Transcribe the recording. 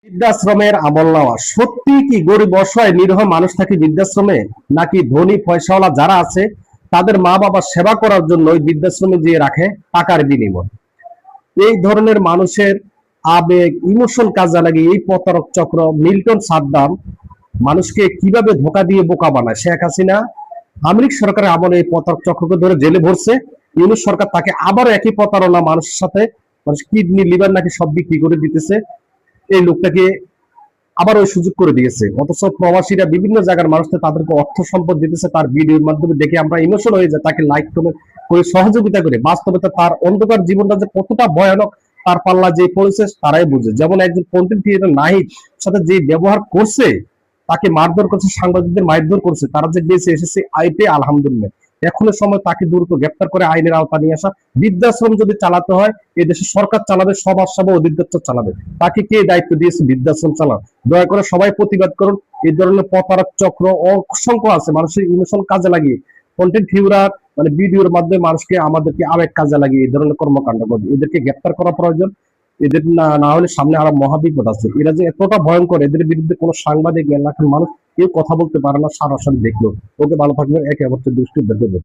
বৃদ্ধাশ্রমের আমল নেওয়া সত্যি কি গরিব অসহায় নিরীহ মানুষ থাকে বৃদ্ধাশ্রমে, নাকি ধনী পয়সাওয়ালা যারা আছে তাদের মা বাবার সেবা করার জন্য ওই বৃদ্ধাশ্রমে দিয়ে রাখে টাকার বিনিময়? এই ধরনের মানুষের আবেগ ইমোশন কাজে লাগে এই প্রতারক চক্র মিল্টন সাদ্দাম মানুষকে কিভাবে ধোকা দিয়ে বোকা বানায়। শেখ হাসিনা আমেরিক সরকারের আমলে এই প্রতারক চক্রকে ধরে জেলে ভরছে। ইউনূস সরকার তাকে আবার একই প্রতারণা মানুষের সাথে, মানুষ কিডনি লিভার নাকি সব বিক্রি করে দিতেছে, এই লোকটাকে আবার ওই সুযোগ করে দিয়েছে। অথচ প্রবাসীরা বিভিন্ন জায়গার মানুষদের তাদেরকে অর্থ সম্পদ দিতেছে, তার ভিডিওর মাধ্যমে দেখে আমরা ইমোশন হয়ে যায়, তাকে লাইক করে সহযোগিতা করে। বাস্তবে তার অন্ধকার জীবনটা যে কতটা ভয়ানক তার পাল্লা যে পড়েছে তারাই বুঝে। যেমন একজন কন্টেন্ট ক্রিয়েটর নাহিদ সাথে যে ব্যবহার করছে, তাকে মারধর করছে, সাংবাদিকদের মারধর করছে, তারা যে বেঁচে এসেছে আইতে আলহামদুলিল্লাহ। এখনো সময় তাকে দ্রুত গ্রেপ্তার করে আইনের আওতা নিয়ে আসা। বৃদ্ধাশ্রম যদি চালাতে হয় এই দেশে সরকার চালাবে, সব আশাবো অধিদপ্তর চালাবে, তাকে কে দায়িত্ব দিয়েছে বৃদ্ধাশ্রম চালানো? দয়া করে সবাই প্রতিবাদ করুন। এই ধরনের প্রতারক চক্র অসংখ্য আছে, মানুষের ইমোশন কাজে লাগিয়ে কন্টেন্ট ভিউরার মানে ভিডিওর মাধ্যমে মানুষকে আমাদেরকে আবেগ কাজে লাগিয়ে এই ধরনের কর্মকাণ্ড করবে। এদেরকে গ্রেপ্তার করা প্রয়োজন। এদের না হলে সামনে আরো মহাবিপদ আছে। এরা যে এতটা ভয়ঙ্কর, এদের বিরুদ্ধে কোনো সাংবাদিক এলাকার মানুষ কেউ কথা বলতে পারে না, সরাসরি দেখলো। ওকে, ভালো থাকবেন, একে অপরকে দৃষ্টি দেখবে।